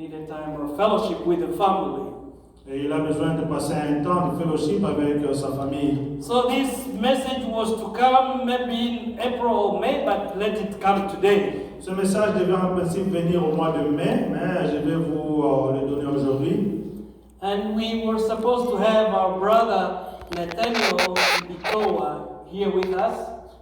need a time of fellowship with the family. Et il a besoin de passer un temps de fellowship avec sa famille. So this message was to come maybe in April or May, but let it come today. Ce message devait en principe venir au mois de mai, mais je vais vous le donner aujourd'hui. And we were supposed to have our brother Nathaniel Bitoa here with us,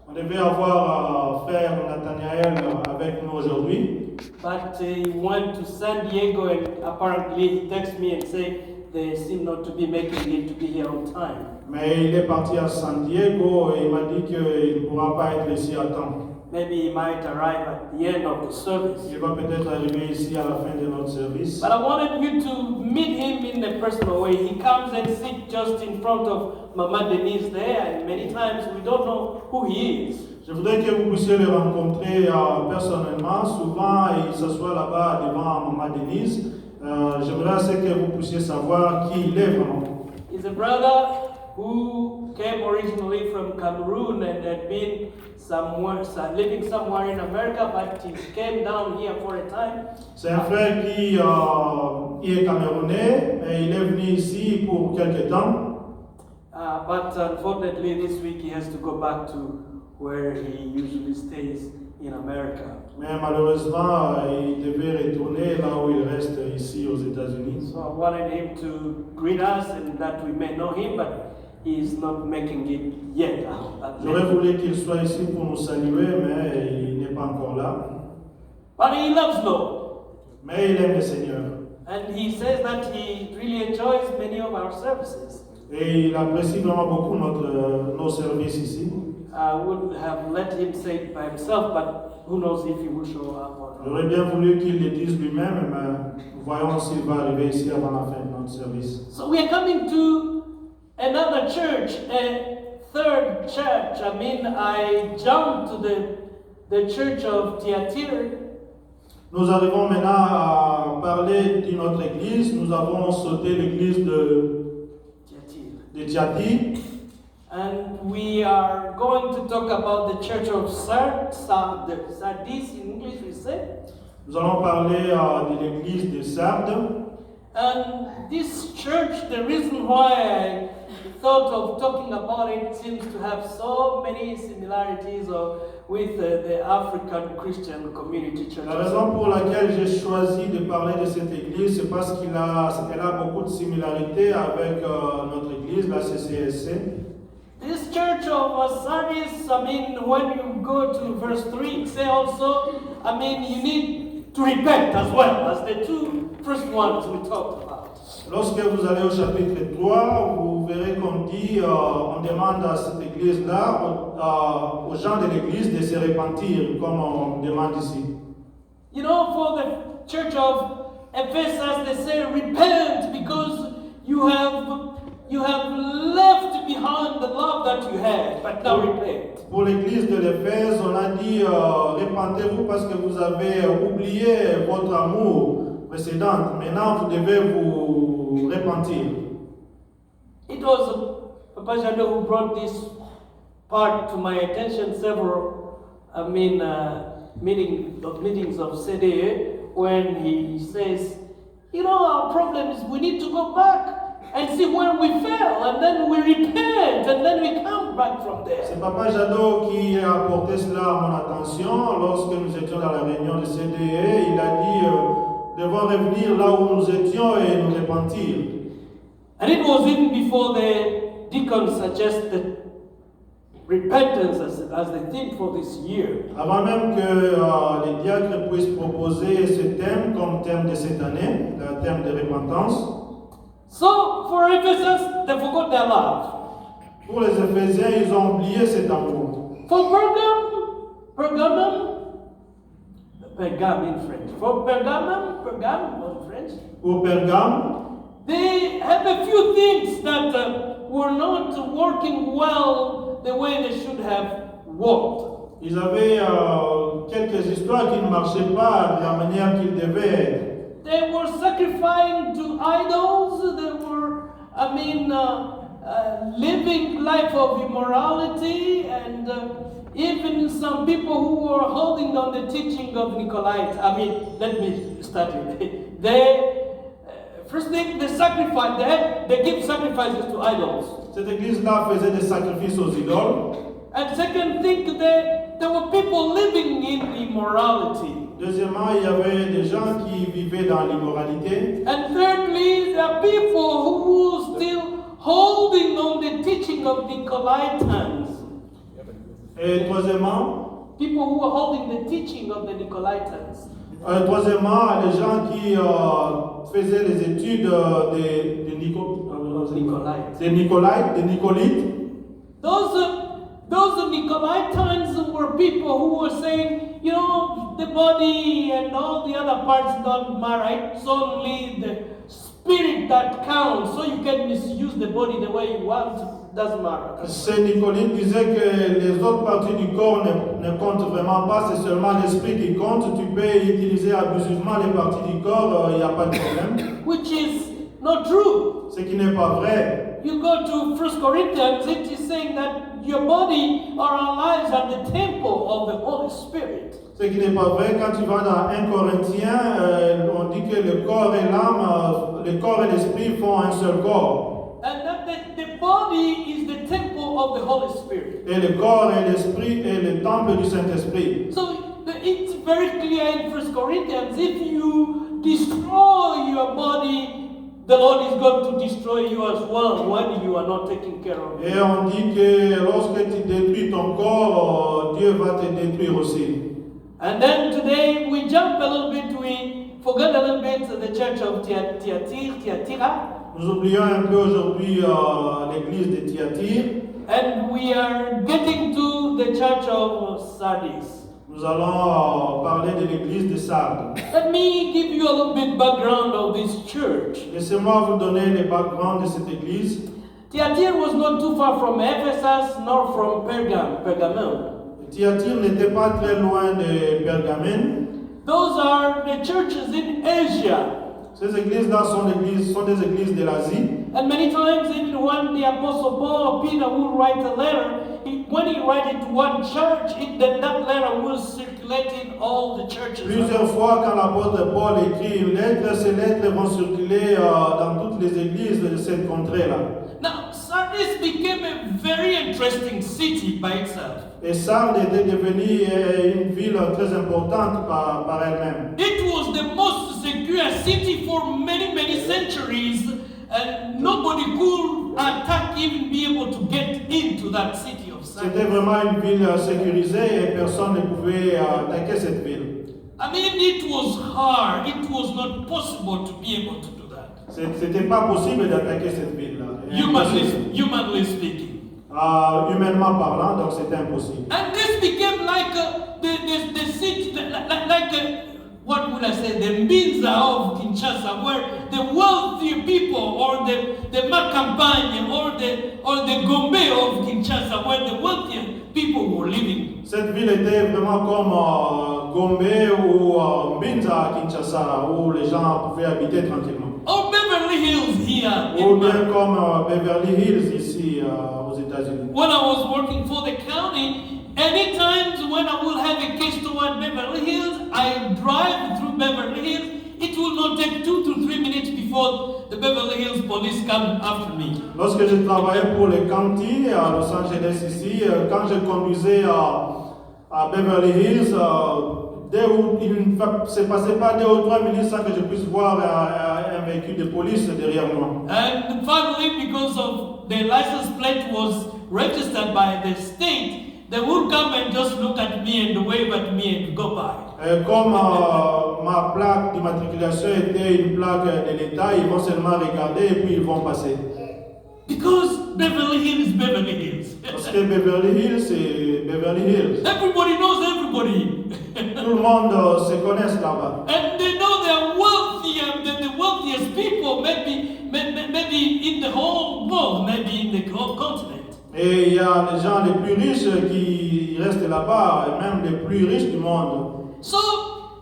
On devait avoir frère Nathaniel avec nous aujourd'hui, but he went to San Diego and apparently he texted me and said they seem not to be making it to be here on time. mais il est parti à San Diego et il m'a dit qu'il ne pourra pas être ici à temps. Maybe he might arrive at the end of the service. Il va peut-être arriver ici à la fin de notre service. But I wanted you to meet him in a personal way. He comes and sits just in front of Mama Denise there, and many times we don't know who he is. Je voudrais que vous puissiez le rencontrer personnellement. Souvent, il s'assoit là-bas devant Maman Denise. J'aimerais assez que vous puissiez savoir qui il est vraiment. He's a brother who came originally from Cameroon and had been living somewhere in America, but he came down here for a time. C'est un frère qui est camerounais et il est venu ici pour quelque temps. But unfortunately, this week he has to go back to where he usually stays in America. Mais malheureusement, il devait retourner là où il reste ici aux États-Unis. So I wanted him to greet us and that we may know him, but he is not making it yet. J'aurais voulu qu'il soit ici pour nous saluer, mais il n'est pas encore là. But he loves Lord. Mais il aime le Seigneur. And he says that he really enjoys many of our services. Et il apprécie vraiment beaucoup nos services ici. I would have let him say it by himself, but who knows if he will show up or not. J'aurais bien voulu qu'il le dise lui-même, mais voyons s'il va arriver ici avant la fin de notre service. So we are coming to another church, a third church. I jumped to the church of Thyatira. Nous arrivons maintenant à parler d'une autre église. Nous avons sauté l'église de Thyatire. And we are going to talk about the church of Sardis in English, we say. Nous allons parler de l'église de Sardes. And this church, the reason why I thought of talking about it seems to have so many similarities with the African Christian community churches. La raison pour laquelle j'ai choisi de parler de cette église, c'est parce qu'elle a beaucoup de similarités avec notre église, la CCSC. This church of Sardis, when you go to verse 3, it says also, you need to repent as well as the two first ones we talked about. Lorsque vous allez au chapitre 3, vous verrez qu'on dit, on demande à cette église-là, aux gens de l'église de se repentir, comme on demande ici. You know, for the church of Ephesus, they say, repent because you have left behind the love that you had, but now repent. Pour l'église de l'Éphèse, on a dit, repentez-vous parce que vous avez oublié votre amour précédent. Maintenant, vous devez vous repentir. It was Papa Jado who brought this part to my attention several, meetings of CDE, when he says, our problem is we need to go back and see where we fell, and then we repent, and then we come back from there. C'est Papa Jado qui a apporté cela à mon attention lorsque nous étions dans la réunion de CDE. Il a dit, devons revenir là où nous étions et nous repentir. And it was even before the deacons suggested repentance as the theme for this year. Avant même que les diacres puissent proposer ce thème comme thème de cette année, le thème de repentance. So for Ephesus, they forgot their love. Pour les Éphésiens, ils ont oublié cet amour. For Pergamum in French. For Pergamum in French. Pour Pergame, they had a few things that were not working well the way they should have worked. ils avaient quelques histoires qui ne marchaient pas de la manière qu'ils devaient être. They were sacrificing to idols. They were, living life of immorality, and even some people who were holding on the teaching of Nicolaites, let me start it. First thing, they sacrifice, they give sacrifices to idols. Cette église-là faisait des sacrifices aux idoles. And second thing, there were people living in immorality. Deuxièmement, il y avait des gens qui vivaient dans l'immoralité. And thirdly, there are people who were still holding on the teaching of Nicolaitans. Et troisièmement, people who were holding the teaching of the Nicolaitans. Troisièmement, les gens qui faisaient les études des Nicolites. Those Nicolaitans were people who were saying, the body and all the other parts don't matter. It's only the spirit that counts. So you can misuse the body the way you want. It doesn't matter. Ces Nicolites disaient que les autres parties du corps ne comptent vraiment pas. C'est seulement l'esprit qui compte. Tu peux utiliser abusivement les parties du corps. Il n'y a pas de problème. Which is not true. Ce qui n'est pas vrai. You go to 1 Corinthians, it is saying that your body or our lives are the temple of the Holy Spirit. Ce qui n'est pas vrai, quand tu vas dans 1 Corinthiens, on dit que le corps et l'âme, le corps et l'esprit font un seul corps. And that the body is the temple of the Holy Spirit. Et le corps et l'esprit est le temple du Saint-Esprit. So it's very clear in 1 Corinthians, if you destroy your body, the Lord is going to destroy you as well when you are not taking care of it. Et on dit que lorsque tu détruis ton corps, Dieu va te détruire aussi. And then today we jump a little bit, we forget a little bit the church of Thyatira. Nous oublions un peu aujourd'hui l'église de Thyatire. And we are getting to the church of Sardis. Nous allons parler de l'église de Sardes. Let me give you a little bit background of this church. Laissez-moi vous donner le background de cette église. Thyatira was not too far from Ephesus nor from Pergamum. Thyatire n'était pas très loin de Pergamène. Those are the churches in Asia. Ces églises-là sont des églises de l'Asie. And many times, even when the Apostle Paul or Peter would write a letter, when he write it to one church, that letter will circulate in all the churches. Plusieurs fois, quand l'apôtre Paul écrit une lettre, ces lettres vont circuler dans toutes les églises de cette contrée-là. Now, Sardis became a very interesting city by itself. Et Sardes était devenue une ville très importante par elle-même. It was the most secure city for many, many centuries, and nobody could attack, even be able to get into that city of Sardis. C'était vraiment une ville sécurisée et personne ne pouvait attaquer cette ville. I mean, it was hard. It was not possible to be able to do that. C'était pas possible d'attaquer cette ville-là. Humanly speaking. Humainement parlant, donc c'était impossible. And this became like the city, what would I say, the Mbinza of Kinshasa, where the wealthy people, or the Makampanye, or the Gombe of Kinshasa, where the wealthy people were living. Cette ville était vraiment comme Gombe ou Mbinza à Kinshasa, où les gens pouvaient habiter tranquillement. Or Beverly Hills here. Ou bien comme Beverly Hills ici aux États-Unis. When I was working for the county, any times when I will have a case toward Beverly Hills, I drive through Beverly Hills. It will not take 2 to 3 minutes before the Beverly Hills police come after me. Lorsque je travaillais pour le county à Los Angeles ici, quand je conduisais à Beverly Hills, il ne se passait pas 2 ou 3 minutes sans que je puisse voir un véhicule de police derrière moi. And finally, because of the license plate was registered by the state, they would come and just look at me and wave at me and go by. Comme ma plaque d'immatriculation était une plaque de l'État, ils vont seulement regarder et puis ils vont passer. Because Beverly Hills is Beverly Hills. Parce que Beverly Hills, c'est Beverly Hills. Everybody knows everybody. Tout le monde se connaît là-bas. And they know they're wealthy, the wealthiest people, maybe in the whole world, maybe in the whole continent. Et il y a les gens les plus riches qui restent là-bas, et même les plus riches du monde. So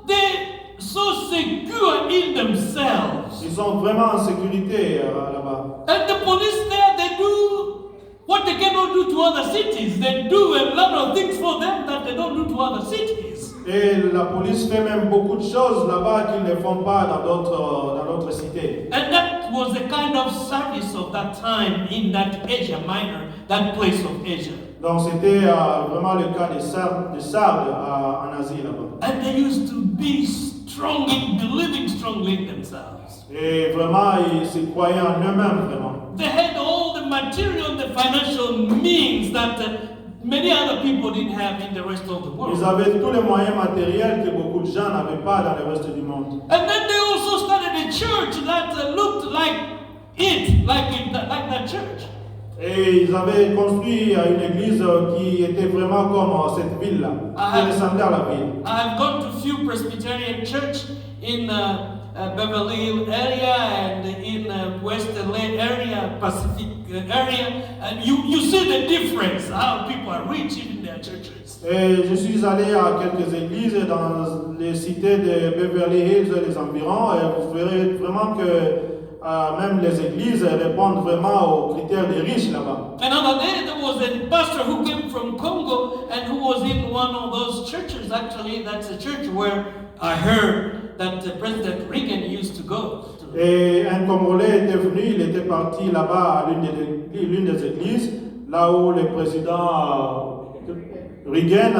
they're so secure in themselves. Ils sont vraiment en sécurité là-bas. And the police there, they do what they cannot do to other cities, they do a lot of things for them that they don't do to other cities. Et la police fait même beaucoup de choses là-bas qu'ils ne font pas dans d'autres cités. And that was the kind of service of that time in that Asia Minor, that place of Asia. Donc c'était vraiment le cas des Sardes en Asie là-bas. And they used to be strong in believing strongly in themselves. Et vraiment, ils se croyaient en eux-mêmes vraiment. They had all the material, the financial means that many other people didn't have in the rest of the world. Ils avaient tous les moyens matériels que beaucoup de gens n'avaient pas dans le reste du monde. And then they also started a church that looked like that church. Et ils avaient construit une église qui était vraiment comme cette ville-là, qui ressemblait à la ville. I have gone to few Presbyterian church in Beverly Hills area and in West LA area, Pacific area, and you see the difference, how people are rich in their churches. Et je suis allé à quelques églises dans les cités de Beverly Hills et les environs, et vous verrez vraiment que même les églises répondent vraiment aux critères des riches là-bas. Another day there was a pastor who came from Congo and who was in one of those churches. Actually, that's a church where I heard that President Reagan used to go to. Et un Congolais était venu, il était parti là-bas à l'une des églises, là où le président Reagan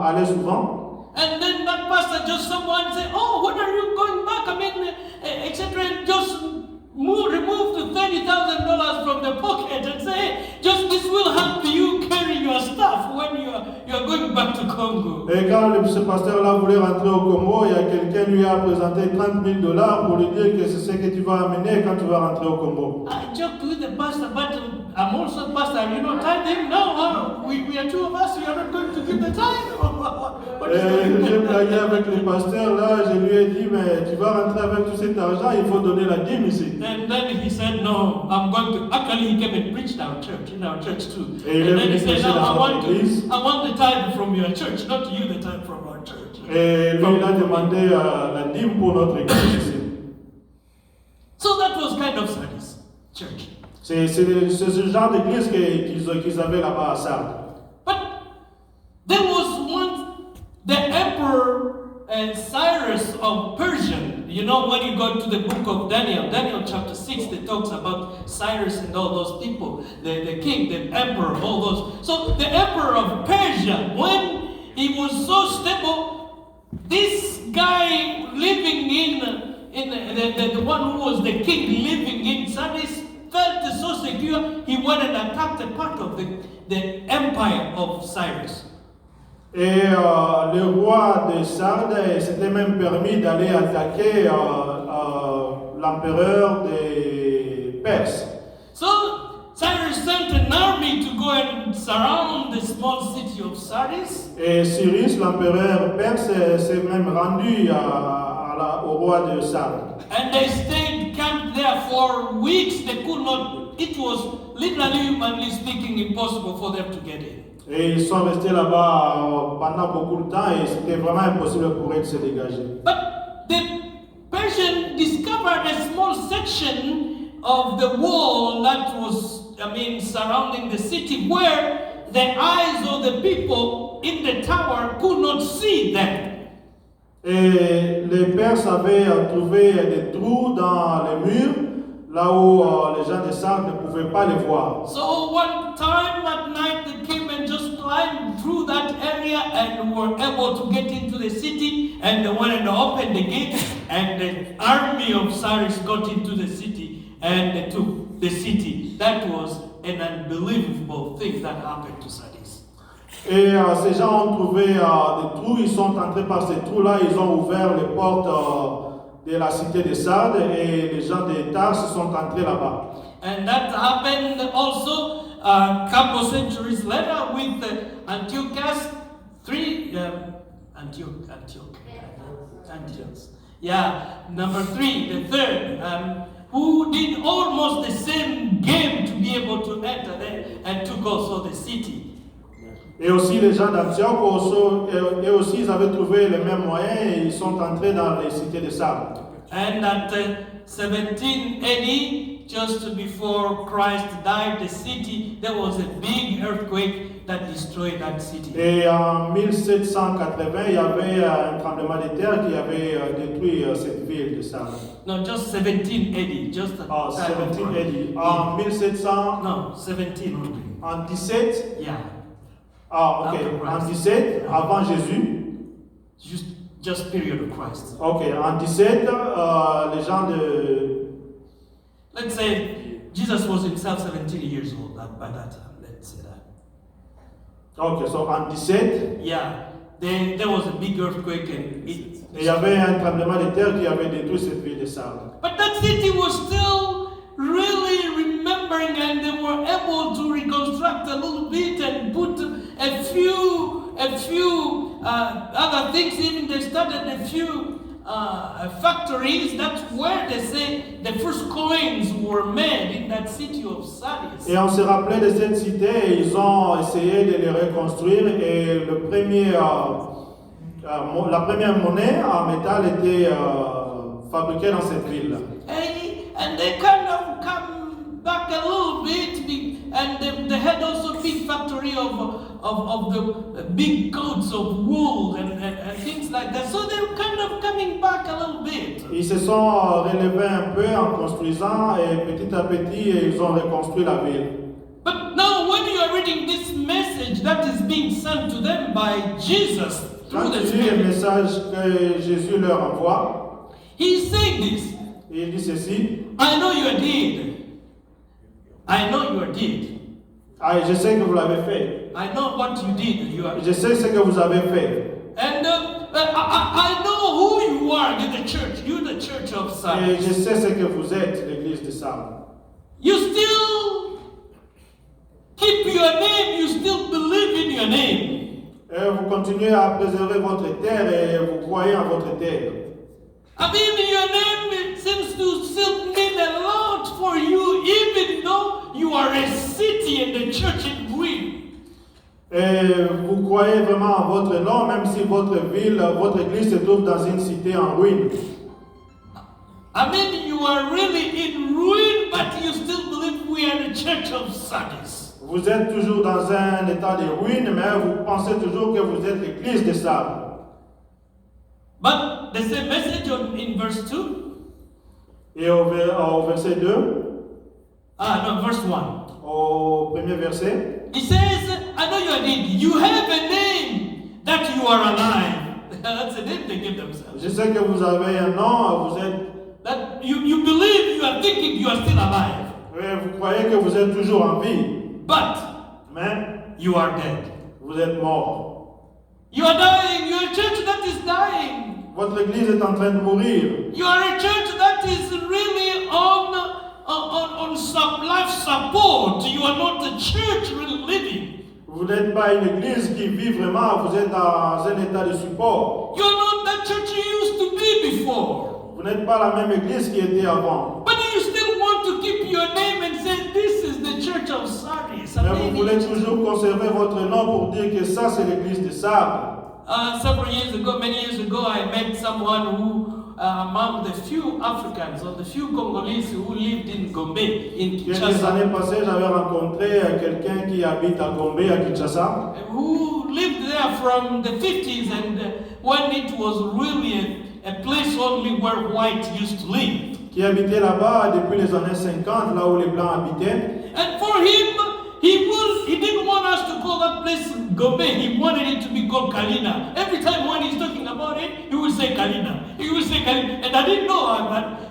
allait souvent. And then that pastor, just someone said, "Oh, when are you going back? I mean, etc." And just remove the $30,000 from the pocket and say, "Hey, just this will help you carry your stuff when you are going back to Congo." Et quand ce pasteur-là voulait rentrer au Congo, il y a quelqu'un lui a présenté $30,000 pour lui dire que c'est ce que tu vas amener quand tu vas rentrer au Congo. I joked with the pastor, but I'm also a pastor. You know, tithing? No, we are two of us. You are not going to give the tithe. What is Et j'ai that? blagué avec le pasteur là, je lui ai dit, mais tu vas rentrer avec tout cet argent, il faut donner la dîme ici. And then he said, "No, I'm going to." Actually, he came and preached in our church too. Et il And est then he venu said, prêcher "No, dans notre église. I want the tithe from your church, not you the tithe from our church." Et lui, il a demandé la dîme pour notre église ici. So that was kind of service, church. C'est ce genre d'église qu'ils avaient là-bas à Sardes. But there was once the emperor Cyrus of Persia. You know, when you go to the book of Daniel chapter 6, that talks about Cyrus and all those people, the king, the emperor, all those. So the emperor of Persia, when he was so stable, this guy living in the one who was the king living in Sardis felt so secure, he went and attacked a part of the empire of Cyrus. Et le roi de Sardes s'était même permis d'aller attaquer l'empereur des Perses. So Cyrus sent an army to go and surround the small city of Sardis. Et Cyrus, l'empereur perse, s'est même rendu au roi de Sardes. And they stayed camped there for weeks. They could not, it was literally, humanly speaking, impossible for them to get in. Et ils sont restés là-bas pendant beaucoup de temps et c'était vraiment impossible pour eux de se dégager. But the Persian discovered a small section of the wall that was, surrounding the city where the eyes of the people in the tower could not see them. Et les Perses avaient trouvé des trous dans les murs, là où les gens de Sardes ne pouvaient pas les voir. So one time at night they came and just climbed through that area and were able to get into the city, and they went and opened the gate, and the army of Cyrus got into the city and they took the city. That was an unbelievable thing that happened to Sardis. Et ces gens ont trouvé des trous, ils sont entrés par ces trous-là, ils ont ouvert les portes de la cité de Sardes et les gens de Tarse sont entrés là-bas. And that happened also a couple centuries later with Antiochus Antiochus. Yeah, number 3, the third, who did almost the same game to be able to enter there and took also the city. Et aussi les gens d'Antioche, eux aussi ils avaient trouvé les mêmes moyens et ils sont entrés dans les cités de Sardes. And at 17 AD, just before Christ died, the city, there was a big earthquake that destroyed that city. Et en 1780, il y avait un tremblement de terre qui avait détruit cette ville de Sardes. No, just 17 AD, just the Ah, time of 17 Christ. AD. En 1700, No, 17 only. en 17, Yeah, ah ok, After Christ. en 17, avant Jésus. just period of Christ. Ok, en 17, les gens de... Let's say Jesus was himself 17 years old by that time. Let's say that. Ok, so en 17, Yeah, there was a big earthquake and it. il y avait un tremblement de terre qui avait détruit cette ville de Sardes. But that city was still really remembering, and they were able to reconstruct a little bit and put a few other things. Even they started a few factories. That's where they say the first coins were made in that city of Sardis. Et on se rappelait de cette cité et ils ont essayé de les reconstruire et la première monnaie en métal était fabriquée dans cette ville. And they kind of come back a little bit, and they had also big factory of the big coats of wool and things like that. So they're kind of coming back a little bit. Ils se sont relevés un peu en construisant et petit à petit ils ont reconstruit la ville. But now when you are reading this message that is being sent to them by Jesus through Quand the tu lis le Spirit, message que Jésus leur envoie, he's saying this. il dit ceci: I know you are dead. I know you are dead. ah, je sais que vous l'avez fait. I know what you did. You are. Je sais ce que vous avez fait. And I know who you are. You're the church. You're the church of Et Sardis. je sais ce que vous êtes, l'église de Sardes. You still keep your name. You still believe in your name. Et vous continuez à préserver votre terre et vous croyez en votre terre. I mean, your name, it seems to still mean a lot for you, even though you are a city and the church in ruin. Et vous croyez vraiment en votre nom, même si votre ville, votre église se trouve dans une cité en ruine. I mean, you are really in ruin, but you still believe we are the church of Sardis. Vous êtes toujours dans un état de ruine, mais vous pensez toujours que vous êtes l'église de Sardes. But the same message in verse 2. Et au verset 2, Verse 1. au premier verset, He says, I know you are dead. You have a name that you are alive. That's a name they give themselves. je sais que vous avez un nom, vous êtes, That you believe, you are thinking you are still alive. vous croyez que vous êtes toujours en vie, But mais you are dead. vous êtes mort. You are dying. You are a church that is dying. Votre église est en train de mourir. You are a church that is really on some life support. You are not a church really living. Vous n'êtes pas une église qui vit vraiment, vous êtes dans un état de support. You are not that church you used to be before. Vous n'êtes pas la même église qui était avant. But you still want to keep your name and say, this is the church of Sardis. Mais vous voulez toujours conserver votre nom pour dire que ça c'est l'église de Sardes. Many years ago, I met someone who, among the few Africans or the few Congolese who lived in Gombe, in Quelques Kinshasa, années passées, j'avais rencontré quelqu'un qui habite à Gombe, à Kinshasa, who lived there from the 50s, and when it was really a place only where white used to live. qui habitait là-bas depuis les années 50, là où les Blancs habitaient. And for him, he didn't want us to call that place Gombe. He wanted it to be called Kalina. Every time when he's talking about it, he would say Kalina. He would say Kalina. And I didn't know,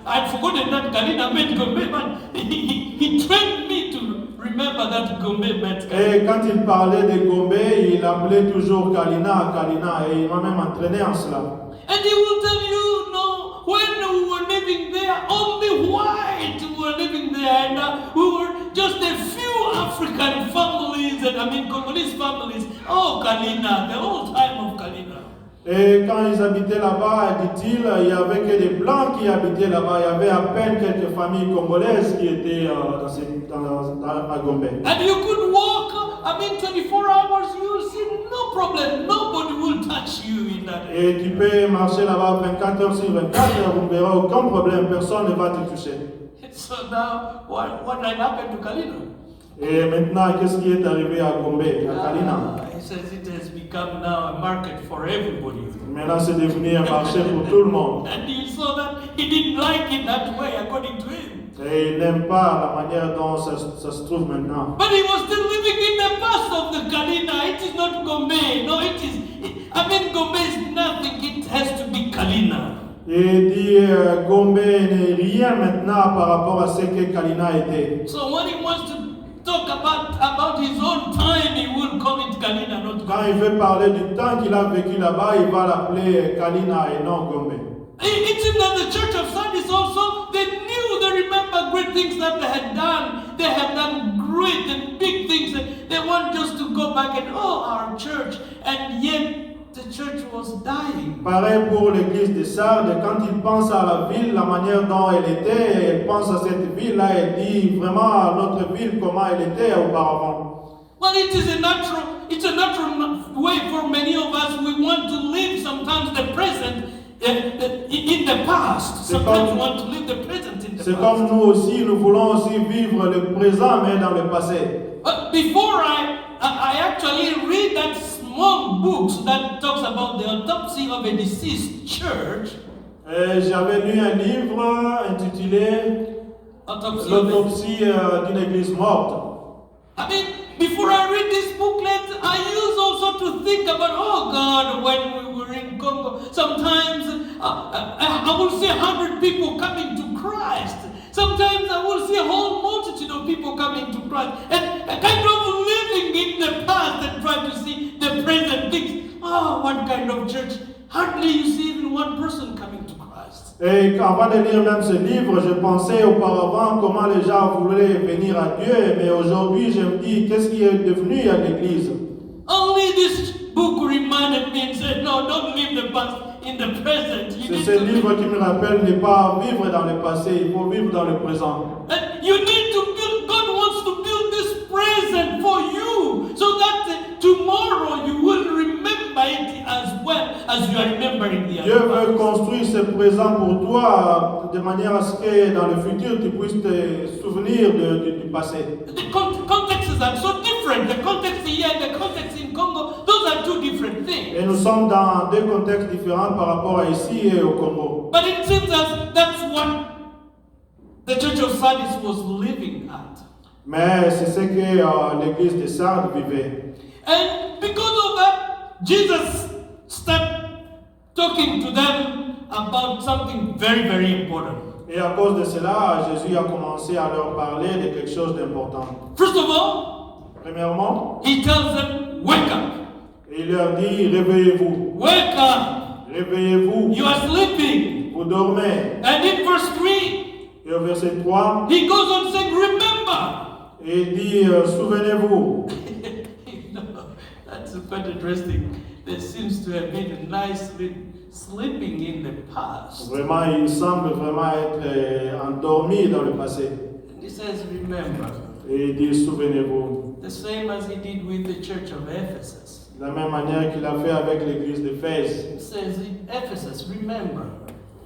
I'd forgotten that Kalina meant Gombe, but he trained me to remember that Gombe meant Kalina. Et quand il parlait de Gombe, il appelait toujours Kalina, Kalina, et il m'a même entraîné en cela. And he will tell you, no, when we were living there, only white were living there, and we were just a few African families, and Congolese families. Oh, Kalina, the whole time of Kalina. Et quand ils habitaient là-bas, dit-il, il n'y avait que des Blancs qui habitaient là-bas. Il y avait à peine quelques familles congolaises qui étaient à Gombe. And you could walk, 24 hours, you will see no problem. Nobody will touch you in that area. Et tu peux marcher là-bas 24 heures sur 24, vous ne verrez aucun problème, personne ne va te toucher. So now, what had happened to Kalina? Et maintenant, qu'est-ce qui est arrivé à Gombe, à Kalina? He says it has become now a market for everybody. Maintenant, c'est devenu un marché pour tout le monde. And you saw that he didn't like it that way, according to him. Et il n'aime pas la manière dont ça se trouve maintenant. But he was still living in the past of the Kalina. It is not Gombe. No, it is. Gombe is nothing. It has to be Kalina. Et dit Gombe n'est rien maintenant par rapport à ce que Kalina était. So when he wants to talk about his own time, he will call it Kalina, not Quand Gombe. il veut parler du temps qu'il a vécu là-bas, il va l'appeler Kalina et non Gombe. It seems that the church of Sardis also, they remember great things that they had done. They have done great and big things. They want just to go back and, our church. And yet, the church was dying. Pareil pour l'église de Sardes, quand il pense à la ville, la manière dont elle était, il pense à cette ville-là, il dit vraiment à notre ville comment elle était auparavant. Well, it's a natural way for many of us. We want to live sometimes the present in the past. Sometimes we want to live the present in the past. C'est comme nous aussi, nous voulons aussi vivre le présent, mais dans le passé. But before I actually read that small book that talks about the autopsy of a deceased church. J'avais lu un livre intitulé L'autopsie d'une église morte. Before I read this booklet, I used also to think about, God, when we were in Congo, sometimes I will see 100 people coming to Christ. Sometimes I will see a whole multitude of people coming to Christ. And kind of living in the past and trying to see the present things. What kind of church? Hardly you see even one person coming to Christ. Et avant de lire même ce livre, je pensais auparavant comment les gens voulaient venir à Dieu, mais aujourd'hui je me dis, qu'est-ce qui est devenu à l'église? Only this book reminded me and said, no, don't live the past in the present. C'est ce livre qui me rappelle ne pas vivre dans le passé, il faut vivre dans le présent. And you need to build, God wants to build this present for you, so that tomorrow you will remember it as well as you are remembering the Dieu veut construire ce présent pour toi de manière à ce que dans le futur tu puisses te souvenir du passé. The contexts are so different. The context here and the context in Congo, those are two different things. Et nous sommes dans deux contextes différents par rapport à ici et au Congo. But it seems as that's what the Church of Sardis was living at. Mais c'est ce que l'église de Sardes vivait. And because of that, Jesus started talking to them about something very, very important. Et à cause de cela, Jésus a commencé à leur parler de quelque chose d'important. First of all, Premièrement, he tells them, wake up. il leur dit, réveillez-vous. Wake up. Réveillez-vous. You are sleeping. Vous dormez. And in verse 3, Et au verset 3, he goes on saying, remember. et il dit, souvenez-vous. That's quite interesting. There seems to have been a nice sleeping in the past. Vraiment, il semble vraiment être endormi dans le passé. And he says, remember. Et il dit, souvenez-vous. The same as he did with the church of Ephesus. De la même manière qu'il a fait avec l'église d'Éphèse. He says, Ephesus, remember.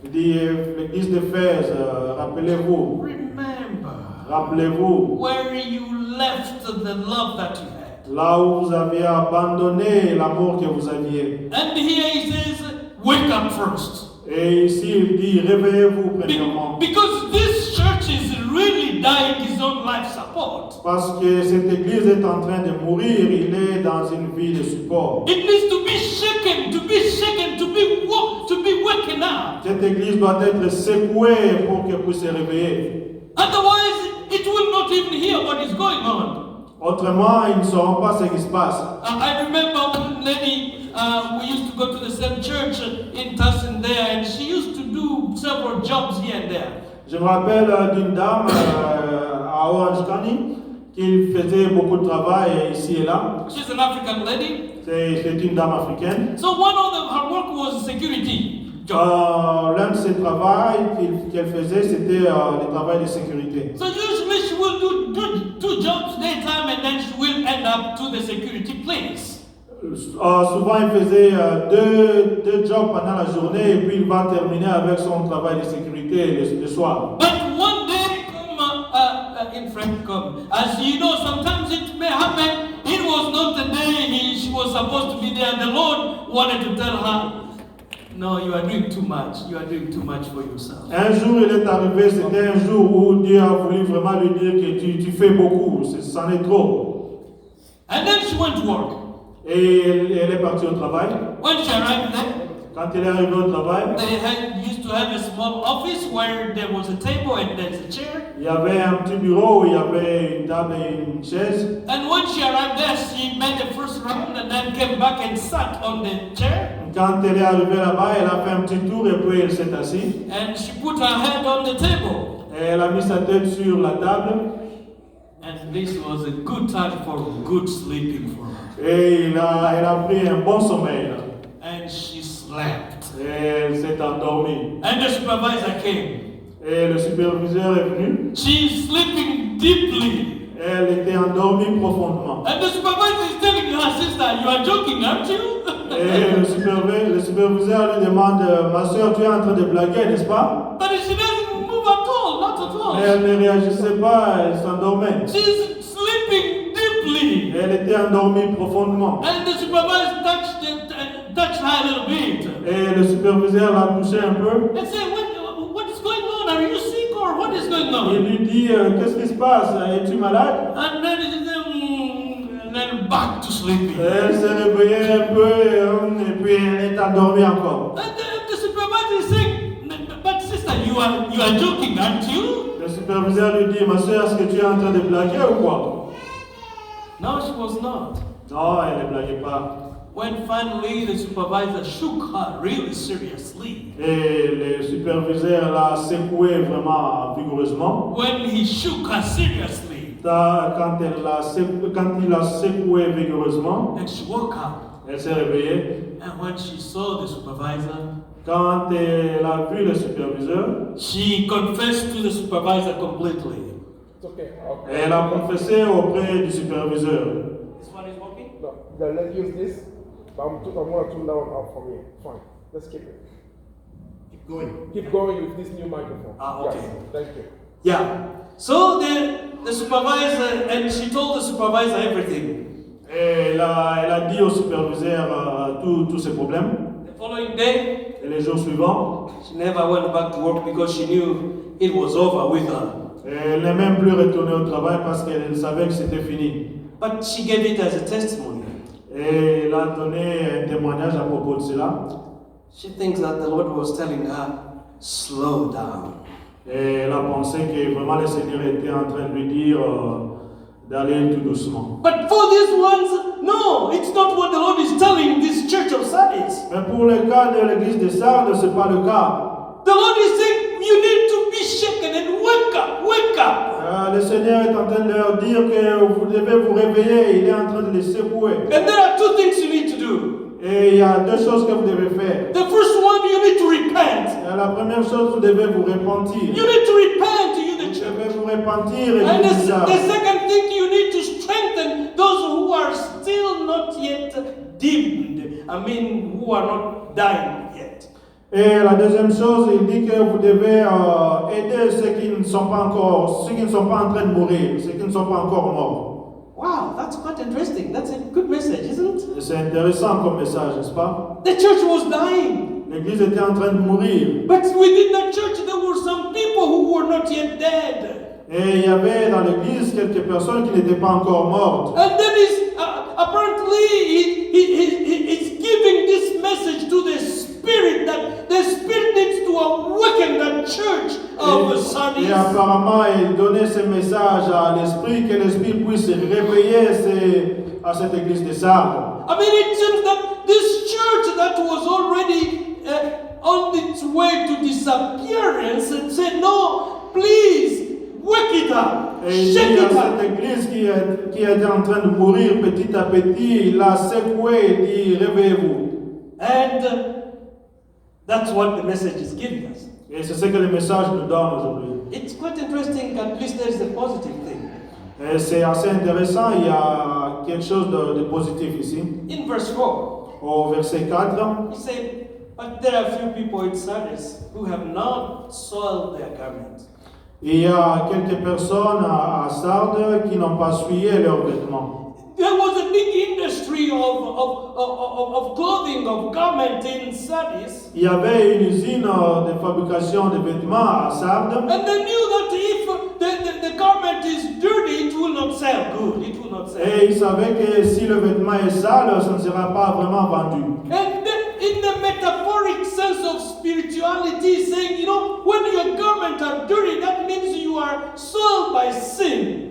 Il dit, l'église d'Éphèse, rappelez-vous. Remember. Rappelez-vous. Where you left the love that you had. Là où vous aviez abandonné l'amour que vous aviez. And here he says, wake up first. Et ici, il dit, réveillez-vous premièrement. Because this church is really dying his own life support. Parce que cette église est en train de mourir, il est dans une vie de support. It needs to be shaken, to be waken up. Cette église doit être secouée pour qu'elle puisse se réveiller. Otherwise, it will not even hear what is going on. Autrement, ils ne sauront pas ce qui se passe. I remember one lady, we used to go to the same church in Tustin there, and she used to do several jobs here and there. Je me rappelle d'une dame à Orange County qui faisait beaucoup de travail ici et là. She's an African lady. C'est une dame africaine. So one of her work was security job. L'un de ses travaux qu'elle faisait, c'était le travail de sécurité. So usually she will do two jobs daytime and then she will end up to the security place. Souvent, il faisait deux jobs pendant la journée et puis il va terminer avec son travail de sécurité le soir. But one day, in French, as you know, sometimes it may happen. It was not the day she was supposed to be there. The Lord wanted to tell her, no, you are doing too much. You are doing too much for yourself. Un jour, il est arrivé, c'était un jour où Dieu a voulu vraiment lui dire que tu fais beaucoup, c'en est trop. And then she went to work. Et elle est partie au travail. When she arrived there, quand elle est arrivée au travail, they used to have a small office where there was a table and there's a chair. Il y avait un petit bureau où il y avait une table et une chaise. And when she arrived there, she made the first round and then came back and sat on the chair. Quand elle est arrivée là-bas, elle a fait un petit tour et puis elle s'est assise. And she put her head on the table. Et elle a mis sa tête sur la table. And this was a good time for good sleeping for her. Et elle a pris un bon sommeil. And she slept. Et elle s'est endormie. And the supervisor came. Et le superviseur est venu. She's sleeping deeply. Elle était endormie profondément. And the supervisor is telling her sister, you are joking, aren't you? Et le superviseur lui demande, ma soeur, tu es en train de blaguer, n'est-ce pas? But she doesn't move at all, not at all. Mais elle ne réagissait pas, elle s'endormait. She's sleeping deeply. Elle était endormie profondément. And the supervisor touched her a little bit. Et le superviseur l'a touché un peu. And said, what is going on? Are you sick or what is going on? Il lui dit, qu'est-ce qui se passe? Es-tu malade? And then she said, and then back to sleeping. Elle s'est réveillée un peu et puis elle est endormie encore. And the supervisor is saying, but sister, you are joking, aren't you? Le superviseur lui dit, ma soeur, est-ce que tu es en train de blaguer ou quoi? No, she was not. Non, elle ne blaguait pas. When finally the supervisor shook her really seriously. Et le superviseur l'a secoué vraiment vigoureusement. When he shook her seriously. Quand il l'a secoué vigoureusement, And she woke up. elle s'est réveillée. And when she saw the supervisor, Quand elle a vu le superviseur, she confessed to the supervisor completely. It's okay. elle a confessé auprès du superviseur. This one is working? No, let's use this. I'm going to tune down out from here. Fine. Let's keep it. Keep going. Keep going with this new microphone. Okay. Yes, thank you. Yeah. So the supervisor, and she told the supervisor everything. Et elle a dit au superviseur tous ses problèmes. The following day, Et les jours suivants, she never went back to work because she knew it was over with her. elle n'est même plus retournée au travail parce qu'elle savait que c'était fini. But she gave it as a testimony. Et elle a donné un témoignage à propos de cela. She thinks that the Lord was telling her, slow down. Et elle a pensé que vraiment le Seigneur était en train de lui dire d'aller tout doucement. But for these ones, no, it's not what the Lord is telling this church of Sardis. Mais pour le cas de l'église de Sardes, ce n'est pas le cas. The Lord is saying, you need to be shaken and wake up, wake up. Le Seigneur est en train de leur dire que vous devez vous réveiller, il est en train de les secouer. And there are two things you need to do. Et il y a deux choses que vous devez faire. The first one, you need to repent. La première chose, vous devez vous repentir. You need to repent, you the Vous church. devez vous repentir et And vous the dire second thing, you need to strengthen those who are still not yet dimmed. I mean, who are not dying yet. Et la deuxième chose, il dit que vous devez aider ceux qui ne sont pas en train de mourir, ceux qui ne sont pas encore morts. Wow, that's quite interesting. That's a good message, isn't it? Et c'est intéressant comme message, n'est-ce pas? The church was dying. L'église était en train de mourir. But within the church, there were some people who were not yet dead. Et il y avait dans l'église quelques personnes qui n'étaient pas encore mortes. And then apparently he's giving this message to the Spirit that the Spirit needs to awaken the church of Sardis. Et apparemment, il donnait ce message à l'esprit, que l'esprit puisse réveiller à cette église de Sardes. I mean, it seems that this church that was already on its way to disappearance and said, no, please, wake it Et il dit Shake à it up. cette église qui était en train de mourir petit à petit, il l'a secoué et dit réveillez-vous. And that's what the message is giving us. Et c'est ce que le message nous donne aujourd'hui. It's quite interesting, at least there is a positive thing. Et c'est assez intéressant, il y a quelque chose de positif ici. In verse 4, Au verset 4, he said, but there are few people in Sardis who have not soiled their garments. il y a quelques personnes à Sardes qui n'ont pas souillé leurs vêtements. There was a big industry of clothing, of garment in Sardis. Il y avait une usine de fabrication de vêtements à Sardes. And they knew that if the garment is dirty, it will not sell good. It will not sell. Et ils savaient que si le vêtement est sale, ça ne sera pas vraiment vendu. And in the metaphoric sense of spirituality, saying, you know, when your garments are dirty, that means you are soiled by sin.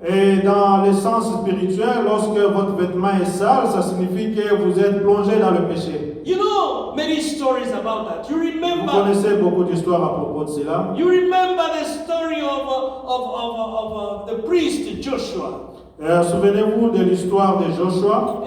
Et dans le sens spirituel, lorsque votre vêtement est sale, ça signifie que vous êtes plongé dans le péché. You know many stories about that. You Vous remember connaissez beaucoup d'histoires à propos de cela. You remember the story of the priest Joshua. Souvenez-vous de l'histoire de Joshua.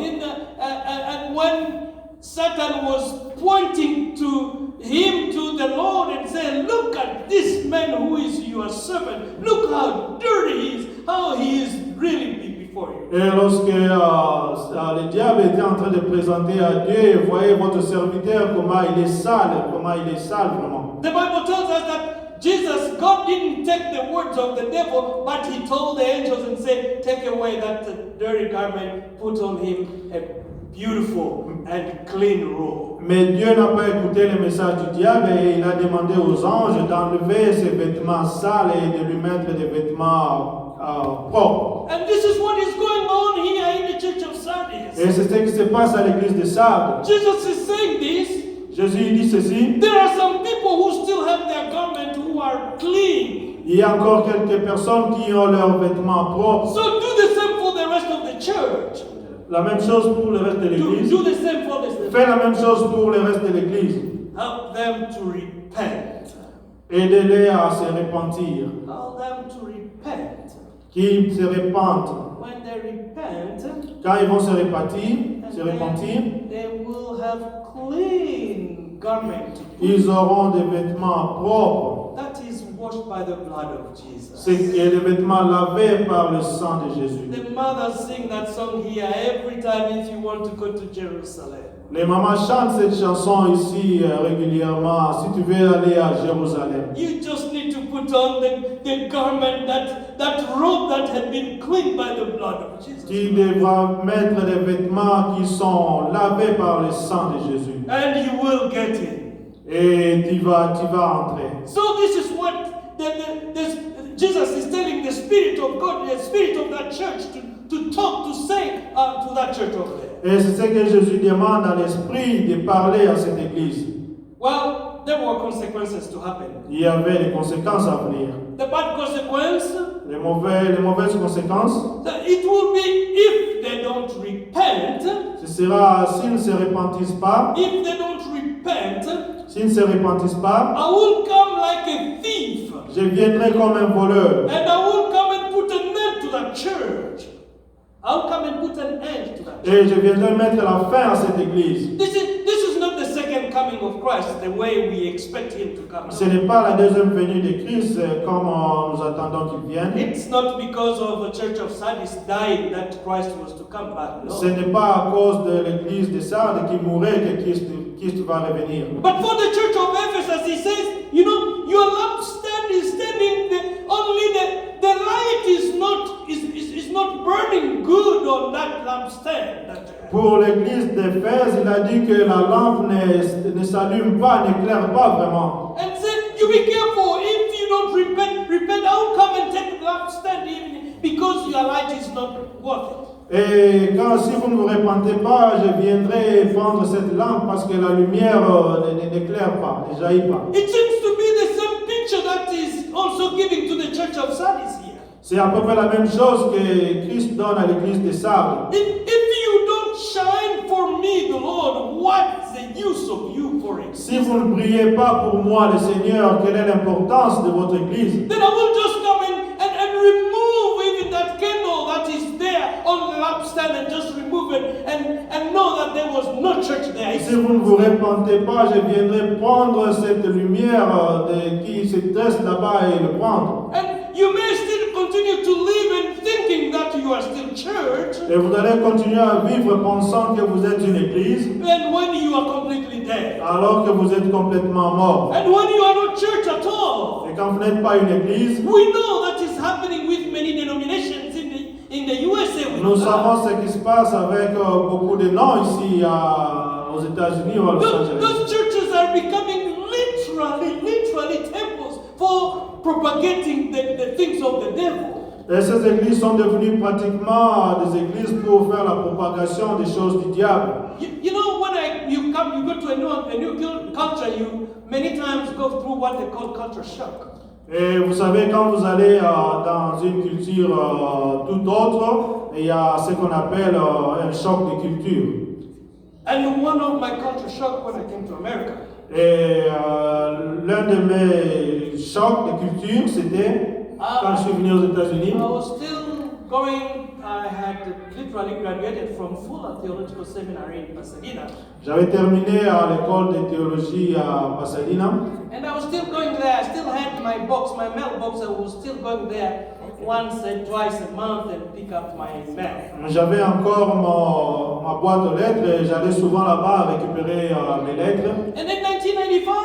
And when Satan was pointing to him, to the Lord, and saying, look at this man who is your servant. Look how dirty he is, how he is really big before you. Et lorsque le diable était en train de présenter à Dieu, voyez votre serviteur, comment il est sale vraiment. The Bible tells us that God didn't take the words of the devil, but he told the angels and said, take away that dirty garment, put on him a beautiful and clean robe. Mais Dieu n'a pas écouté le message du diable et il a demandé aux anges d'enlever ses vêtements sales et de lui mettre des vêtements propres. And this is what is going on here in the church of Sardis. Et c'est ce qui se passe à l'église de Sardes. Jesus is saying this. Jésus dit ceci. There are some people who still have their garment who are clean. Il y a encore quelques personnes qui ont leurs vêtements propres. So do the same for the rest of the church. La même chose pour le reste de l'église. Do the same for the Fais la même chose pour le reste de l'église. Help them to repent. Aidez-les à se repentir. Help them to repent. Qu'ils se repentent. When they repent, Quand ils vont se repentir, they will have clean garment. ils auront des vêtements propres. That is washed by the blood of Jesus. C'est des vêtements lavés par le sang de Jésus. The mothers sing that song here every time if you want to go to Jerusalem. Les mamans chantent cette chanson ici régulièrement. Si tu veux aller à Jérusalem, You just need to put on the garment, that robe that had been cleaned by the blood of Jesus. tu devras mettre des vêtements qui sont lavés par le sang de Jésus. And you will get it. Et tu vas entrer. So this is what Jesus is telling the Spirit of God, the Spirit of that church to talk, to say to that church over there. Et c'est ce que Jésus demande à l'esprit de parler à cette église. Well, there were consequences to happen. Il y avait des conséquences à venir. The bad consequence, Les mauvaises conséquences, it will be if they don't repent. ce sera s'ils ne se repentissent pas. If they don't repent, S'ils ne se repentissent pas, I will come like a thief. je viendrai comme un voleur. And I will come and put an end to that church. I'll come and put an end to that church. Et je viendrai mettre la fin à cette église. This is not the second coming of Christ the way we expect him to come. Ce n'est pas la deuxième venue de Christ comme nous attendons qu'il vienne. It's not because of the church of Sardis dying that Christ was to come back. No. Ce n'est pas à cause de l'église de Sardes qui mourait que Christ va revenir. But for the church of Ephesus, he says, you know, your lampstand is standing there, only the light is not burning good on that lampstand. Pour l'église d'Éphèse, il a dit que la lampe ne s'allume pas, n'éclaire pas vraiment. And said, you be careful, if you don't repent, I'll come and take the lampstand even because your light is not worth it. Et si vous ne vous repentez pas, je viendrai prendre cette lampe parce que la lumière n'éclaire pas, ne jaillit pas. It seems to be the same picture that is also given to the church of Sardis here. C'est à peu près la même chose que Christ donne à l'église de Sardes. If you don't shine for me, the Lord, what's the use of you for it? Si vous ne priez pas pour moi, le Seigneur, quelle est l'importance de votre église? Then I will just come and was no church there. Si vous ne vous repentez pas, je viendrai prendre cette lumière qui se dresse là-bas et le prendre. And you may still continue to live and thinking that you are still church, Et vous allez continuer à vivre pensant que vous êtes une église, and when you are completely dead. alors que vous êtes complètement mort. And when you are not church at all. Et quand vous n'êtes pas une église, We know that is happening with many denominations in the USA. We know nous that. savons ce qui se passe avec beaucoup de noms ici aux États-Unis ou à Los Angeles. Those churches are becoming literally temples for propagating the things of the devil. Et ces églises sont devenues pratiquement des églises pour faire la propagation des choses du diable. You know, when you go to a new culture, you many times go through what they call culture shock. Et vous savez, quand vous allez dans une culture toute autre, il y a ce qu'on appelle un choc de culture. And one of my culture shock when I came to America. Et l'un de mes chocs de culture, c'était quand je suis venu aux États-Unis. I was still going, I had literally graduated from Fuller Theological Seminary in Pasadena. J'avais terminé à l'école de théologie à Pasadena. And I was still going there. I still had my mailbox. I was still going there once and twice a month and pick up my mail. J'avais encore ma boîte aux lettres et j'allais souvent là-bas récupérer mes lettres. And in 1995,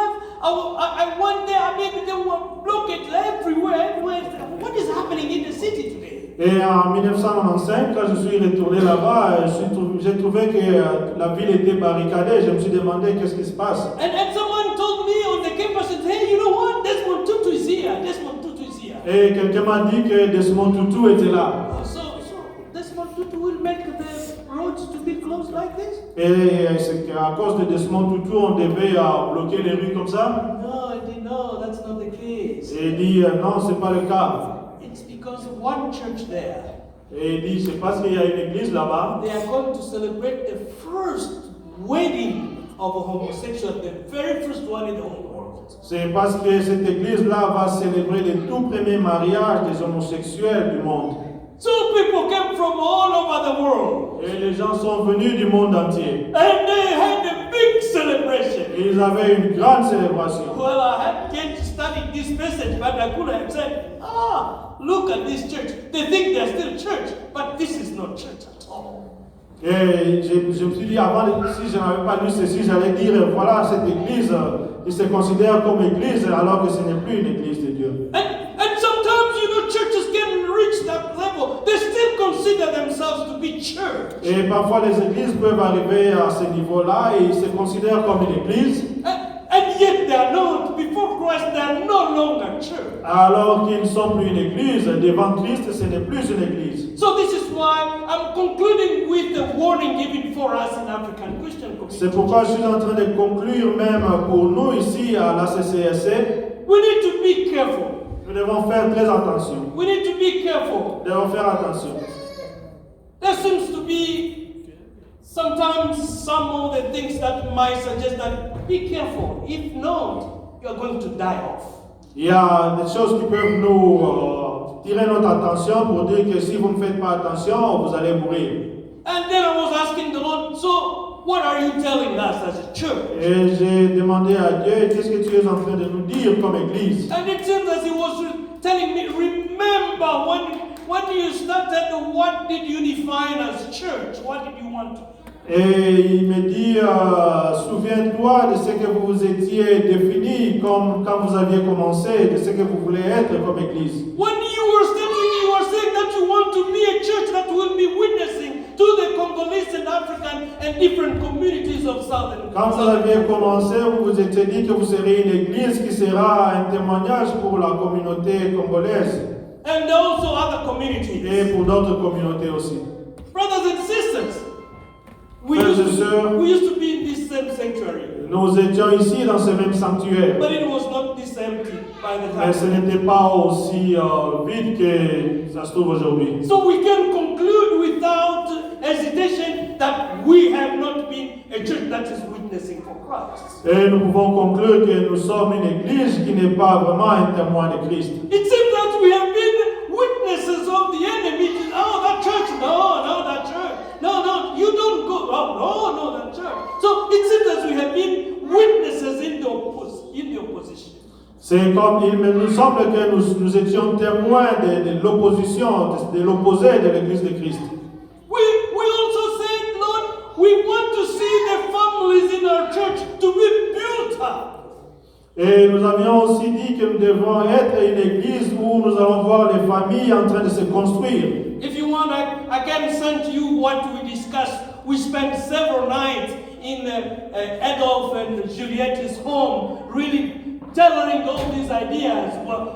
I went there. I mean, there were blockades everywhere. What is happening in the city today? Et en 1995, quand je suis retourné là-bas, j'ai trouvé que la ville était barricadée. Je me suis demandé qu'est-ce qui se passe. And someone told me on the campus, said, hey, you know what? Desmond Tutu is here. Desmond Tutu is here. Et quelqu'un m'a dit que Desmond Tutu était là. So Desmond Tutu will make the roads to be closed like this? Et c'est qu'à cause de Desmond Tutu, on devait bloquer les rues comme ça. No, I didn't know. That's not the case. Et il dit non, c'est pas le cas. It's because of one church there. Et il dit c'est parce qu'il y a une église là-bas. They are going to celebrate the first wedding of a homosexual, the very first one in the whole world. C'est parce que cette église-là va célébrer le tout premier mariage des homosexuels du monde. So people came from all over the world. Et les gens sont venus du monde entier. And they had a big celebration. Et ils avaient une grande célébration. Well, I had kids studying this message, but I could have said, look at this church. They think they're still church, but this is not church at all. Et je me suis dit avant, si je n'avais pas lu ceci, j'allais dire, voilà cette église, ils se considèrent comme église alors que ce n'est plus une église de Dieu. And sometimes, churches can reach that level. They still consider themselves to be church. Et parfois les églises peuvent arriver à ce niveau-là et ils se considèrent comme une église. And yet they are not, before Christ, they are no longer church. Alors qu'ils ne sont plus une église, devant Christ, ce n'est plus une église. So this is why I'm concluding with the warning given for us in African Christian community. C'est pourquoi je suis en train de conclure même pour nous ici à la CCSC. We need to be careful. Nous devons faire très attention. We need to be careful. Nous devons faire attention. There seems to be sometimes some of the things that might suggest that be careful. If not, you are going to die off. Il y a des choses qui peuvent nous tirer notre attention pour dire que si vous ne faites pas attention, vous allez mourir. And then I was asking the Lord, so what are you telling us as a church? Et j'ai demandé à Dieu, qu'est-ce que tu es en train de nous dire comme église? And it seems as He was telling me, remember when you started, what did you define as church? What did you want to? Et il me dit, souviens-toi de ce que vous étiez défini comme quand vous aviez commencé, de ce que vous voulez être comme église. When you were studying, you were saying that you want to be a church that will be witnessing to the Congolese and African and different communities of Southern. Quand vous aviez commencé, vous vous étiez dit que vous seriez une église qui sera un témoignage pour la communauté congolaise. And also other communities. Et pour d'autres communautés aussi. Brothers and sisters, we Frères et used sœurs, to be in this same sanctuary. nous étions ici dans ce même sanctuaire. But it was not this empty by the Mais ce time. n'était pas aussi vide que ça se trouve aujourd'hui. So we can conclude without hesitation that we have not been a church that is witnessing for Christ. Et nous pouvons conclure que nous sommes une église qui n'est pas vraiment un témoin de Christ. It seems that we have been witnesses of the enemy. Oh, that church. No, that church. No, you don't go. Oh, no, that church. C'est comme, il me semble que nous étions témoins de l'opposition, de l'opposé de l'Église de Christ. We also said, Lord, we want to see the families in our church to be built up. Et nous avions aussi dit que nous devons être une église où nous allons voir les familles en train de se construire. If you want, I can send to you what we discussed. We spent several nights in Adolf and Juliette's home, really tailoring all these ideas,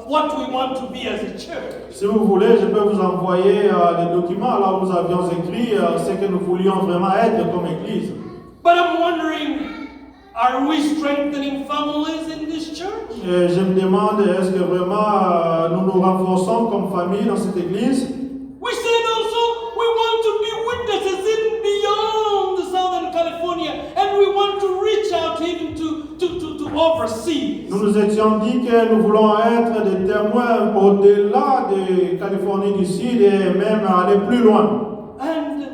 what we want to be as a church. Si vous voulez, je peux vous envoyer les documents là où nous avions écrit ce que nous voulions vraiment être comme église. But I'm wondering, are we strengthening families in this church? Et je me demande, est-ce que vraiment nous nous renforçons comme famille dans cette église? We said also we want to be witnesses in beyond the Southern California, and we want to reach out even to overseas. Nous nous étions dit que nous voulons être des témoins au-delà de Californie du Sud et même aller plus loin. And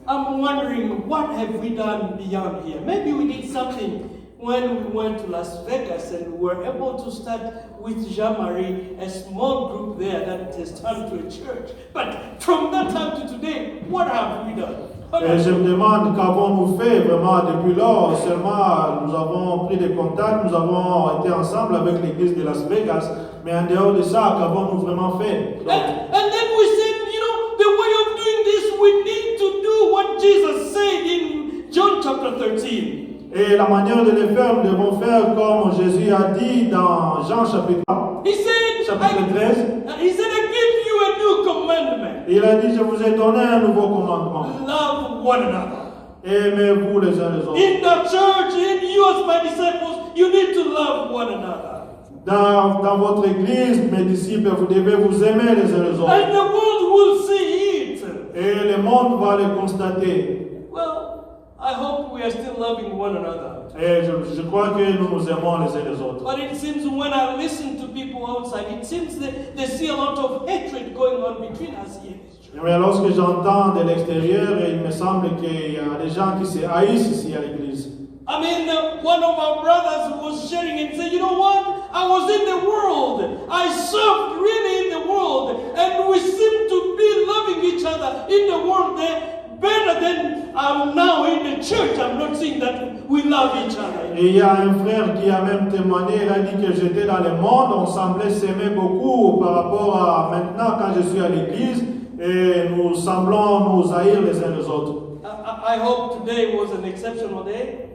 I'm wondering, what have we done beyond here? Maybe we did something when we went to Las Vegas and we were able to start with Jean-Marie, a small group there that has turned to a church. But from that time to today, what have we done? Et je me demande qu'avons-nous fait vraiment depuis lors. Seulement, nous avons pris des contacts, nous avons été ensemble avec l'église de Las Vegas, mais en dehors de ça, qu'avons-nous vraiment fait? And then we said, you know, the way of doing this, we need to do what Jesus said in John chapter 13. Et la manière de le faire, nous devons faire comme Jésus a dit dans Jean chapitre 13. He said, I give you a new commandment. Il a dit, je vous ai donné un nouveau commandement. Love one another. Aimez-vous les uns les autres. In the church, in you as my disciples, you need to love one another. Dans votre église, mes disciples, vous devez vous aimer les uns les autres. And the world will see it. Et le monde va le constater. Well, I hope we are still loving one another. Et je crois que nous nous aimons les uns les autres. But it seems when I listen to people outside, it seems that they see a lot of hatred going on between us here in this church. Mais lorsque j'entends de l'extérieur, il me semble qu'il y a des gens qui se haïssent ici à l'église. I mean, one of our brothers was sharing and said, you know what? I was in the world. I served really in the world. And we seem to be loving each other in the world there better than I'm now in the church. I'm not saying that we love each other. Et il y a un frère qui a même témoigné, il a dit que j'étais dans le monde, on semblait s'aimer beaucoup par rapport à maintenant quand je suis à l'église et nous semblons nous haïr les uns les autres. I hope today was an exceptional day.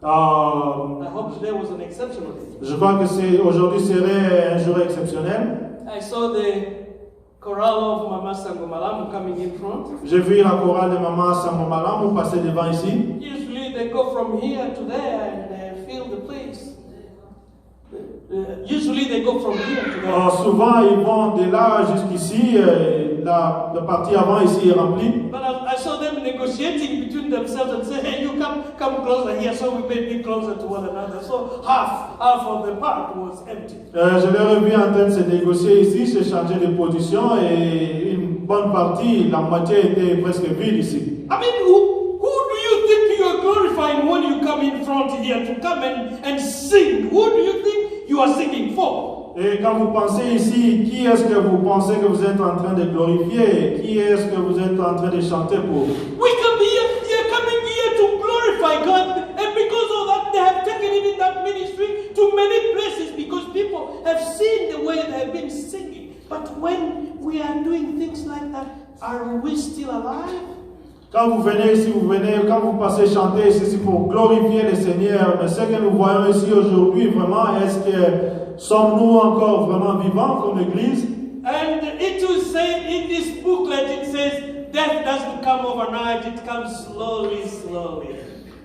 I hope today was an exceptional day. Je crois que aujourd'hui serait un jour exceptionnel. I saw the chorale of Mama Sangomalamu coming in front. J'ai vu la chorale de Maman Sangomalamu passer devant ici. Usually they go from here to there and fill the place. Usually they go from here to there. Souvent ils vont de là jusqu'ici, la partie avant ici est remplie. But I saw them negotiating between themselves and say, hey, you come closer here, so we may be closer to one another. So half of the park was empty. Je l'ai revu en train de se négocier ici, se changer de position et une bonne partie, la moitié était presque vide ici. I mean, who do you think you are glorifying when you come in front here to come and sing? Who do you think you are singing for? Et quand vous pensez ici, qui est-ce que vous pensez que vous êtes en train de glorifier? Qui est-ce que vous êtes en train de chanter pour? We come here, they are coming here to glorify God, and because of that, they have taken it in that ministry to many places because people have seen the way they have been singing. But when we are doing things like that, are we still alive? Quand vous venez ici, quand vous passez chanter ici, c'est pour glorifier le Seigneur. Mais ce que nous voyons ici aujourd'hui, vraiment, est-ce que sommes-nous encore vraiment vivants comme Église? And it will say in this booklet, it says, death doesn't come overnight, it comes slowly, slowly.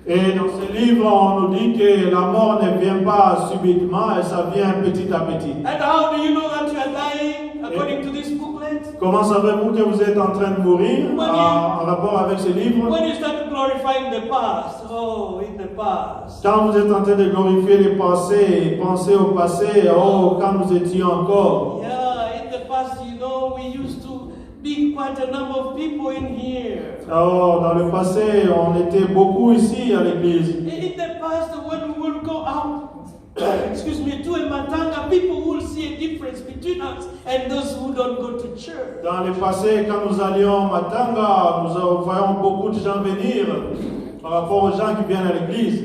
Et dans ce livre, on nous dit que la mort ne vient pas subitement, et ça vient petit à petit. And how do you know that you are dying according to this booklet? Comment savez-vous que vous êtes en train de mourir en rapport avec ce livre? When you start glorifying the past, oh, in the past. Quand vous êtes en train de glorifier les passés, penser au passé, oh, quand nous étions encore. Yeah, in the past, you know, we used to be quite a number of people in here. Oh, dans le passé, on était beaucoup ici à l'église. In the past, when we would go out, excuse me, to a matanga, people will see a difference between us and those who don't go to church. Dans le passé, quand nous allions à Matanga, nous voyons beaucoup de gens venir par rapport aux gens qui viennent à l'église.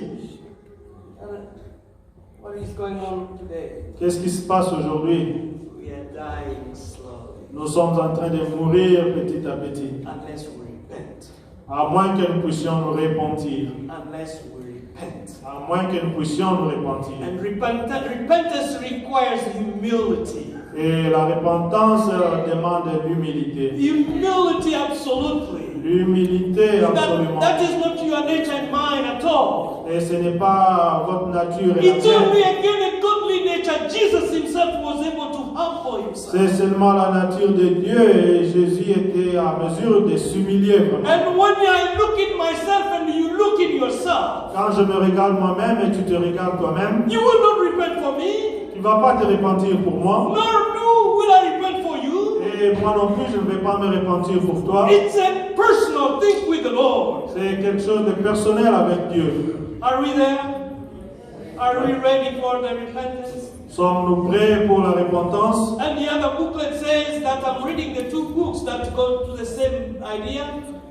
What is going on today? Qu'est-ce qui se passe aujourd'hui? We are dying slowly Nous sommes en train de mourir petit à petit. unless we repent. À moins que nous puissions nous repentir. Unless we repent. À moins que nous puissions nous repentir. And repentance requires humility. Et la repentance demande l'humilité. Humility, absolutely. L'humilité, absolument. That is not your nature and mine at all. Et ce n'est pas votre nature et la It's only mienne. again a godly nature. Jesus himself was able to humble himself. C'est seulement la nature de Dieu et Jésus était à mesure de s'humilier vraiment. And when I look at myself and you look at yourself, Quand je me regarde moi-même et tu te regardes toi-même, you will not repent for me, tu ne vas pas te repentir pour moi. nor will I repent for you. Et moi non plus, je ne vais pas me repentir pour toi. It's a personal thing with the Lord. C'est quelque chose de personnel avec Dieu. Are we there? Are we ready for the repentance? Sommes-nous prêts pour la repentance? And the other booklet says that I'm reading the two books that go to the same idea.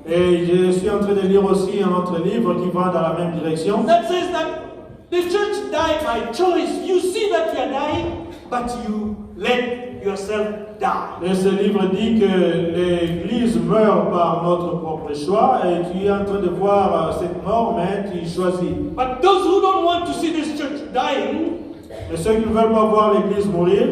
Et je suis en train de lire aussi un autre livre qui va dans la même direction. That says that the church died by choice. You see that you are dying, but you let yourself die. Et ce livre dit que l'Église meurt par notre propre choix et tu es en train de voir cette mort, mais tu choisis. But those who don't want to see this church dying Et ceux qui ne veulent pas voir l'Église mourir,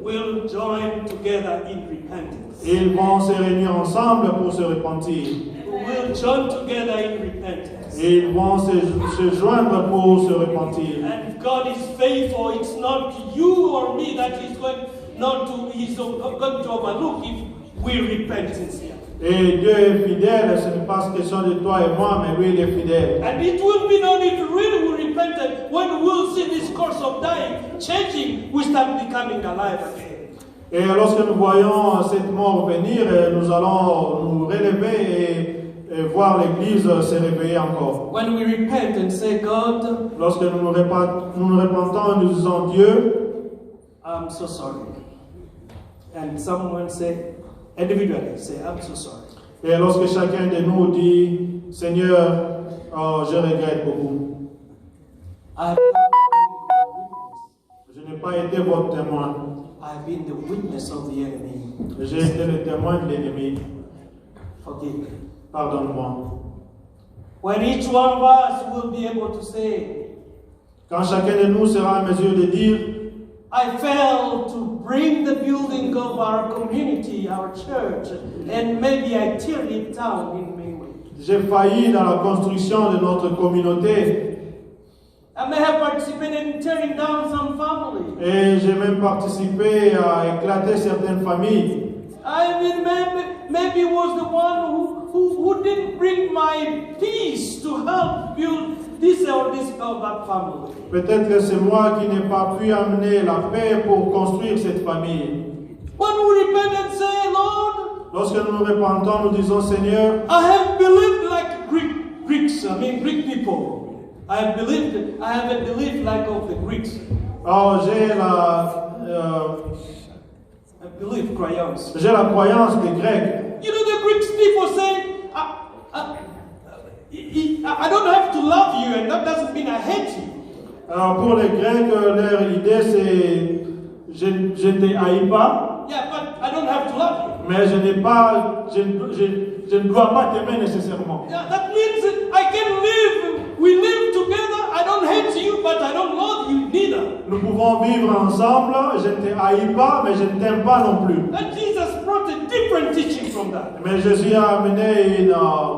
will join together in repentance. ils vont se réunir ensemble pour se repentir. Will join together in repentance. Et ils vont se joindre pour se repentir. And if God is faithful, it's not you or me that He's going to overlook if we repent sincerely. Et Dieu est fidèle, ce n'est pas question de toi et moi, mais lui il est fidèle. And it will be known if really we repented when we'll see this course of dying changing, we start becoming alive again. Et lorsque nous voyons cette mort venir, nous allons nous relever et voir l'Église se réveiller encore. When we repent and say, God, Lorsque nous nous repentons, nous disons Dieu, I'm so sorry. And someone say, individually, say, I'm so sorry. et lorsque chacun de nous dit Seigneur, oh, je regrette beaucoup. I have Je n'ai pas été votre témoin. I've been the witness of the enemy. J'ai été le témoin de l'ennemi. Forgive me. Pardonne-moi. When each one of us will be able to say, Quand chacun de nous sera en mesure de dire I failed to bring the building of our community, our church, and maybe I teared it down in many ways. j'ai failli dans la construction de notre communauté I may have participated in tearing down some families. et j'ai même participé à éclater certaines familles. I mean, maybe was the one who didn't bring my peace to help build this or that family. Peut-être que c'est moi qui n'ai pas pu amener la paix pour construire cette famille. When we repent and say, Lord, Lorsque nous nous repentons, nous disons Seigneur, I have believed like Greek people. I have a belief like of the Greeks. oh, j'ai la croyance des Grecs. You know, the Greek people say, I don't have to love you, and that doesn't mean I hate you. Alors pour les Grecs, leur idée c'est je ne te haïs pas, Yeah, but I don't have to love you. mais je ne dois pas t'aimer nécessairement. Yeah, that means we live together, I don't hate you, but I don't love you neither. Nous pouvons vivre ensemble, je ne te haïs pas, mais je ne t'aime pas non plus. And Jesus brought a different teaching from that. Mais Jésus a amené une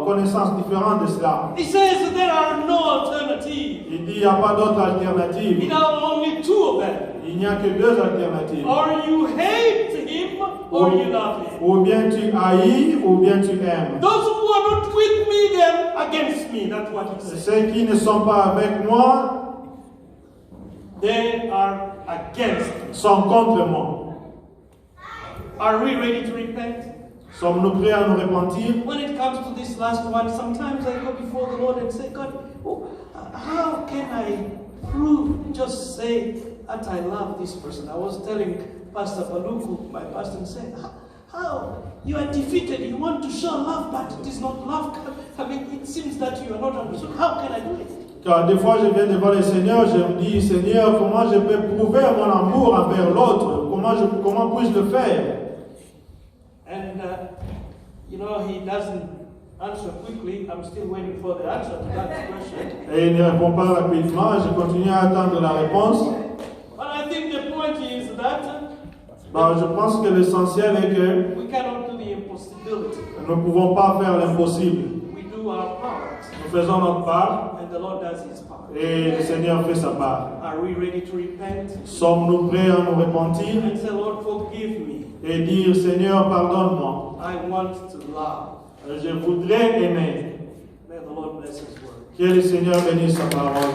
connaissance différente de cela. He says there are no alternatives. Il dit il n'y a pas d'autre alternative. There are only two of them. Il n'y a que deux alternatives. Or you hate him, or you love him. Ou bien tu haïs, ou bien tu aimes. Those who are not with me, they're against me. That's what he says. Ceux qui ne sont pas avec moi They are against me. sont contre moi. Are we ready to repent? Sommes-nous prêts à nous repentir? When it comes to this last one, sometimes I go before the Lord and say, God, how can I through just say that I love this person. I was telling Pastor Baluku, my pastor, and said, how you are defeated, you want to show love, but it is not love. I mean, it seems that you are not understood. How can I do it? Car des fois, je viens devant le Seigneur, je me dis, Seigneur, comment je peux prouver mon amour envers l'autre? Comment puis-je le faire? And, he doesn't answer quickly. I'm still waiting for the answer to that question. Et il ne répond pas rapidement, je continue à attendre la réponse. But I think the point is that Je pense que l'essentiel est que we cannot do the impossibility. nous ne pouvons pas faire l'impossible. We do our part, Nous faisons notre part and the Lord does His part. et le Seigneur fait sa part. Are we ready to repent Sommes-nous prêts à nous repentir and say, Lord, forgive me. et dire, Seigneur, pardonne-moi. I want to love. Je voudrais aimer. May the Lord bless His word. Que le Seigneur bénisse sa parole.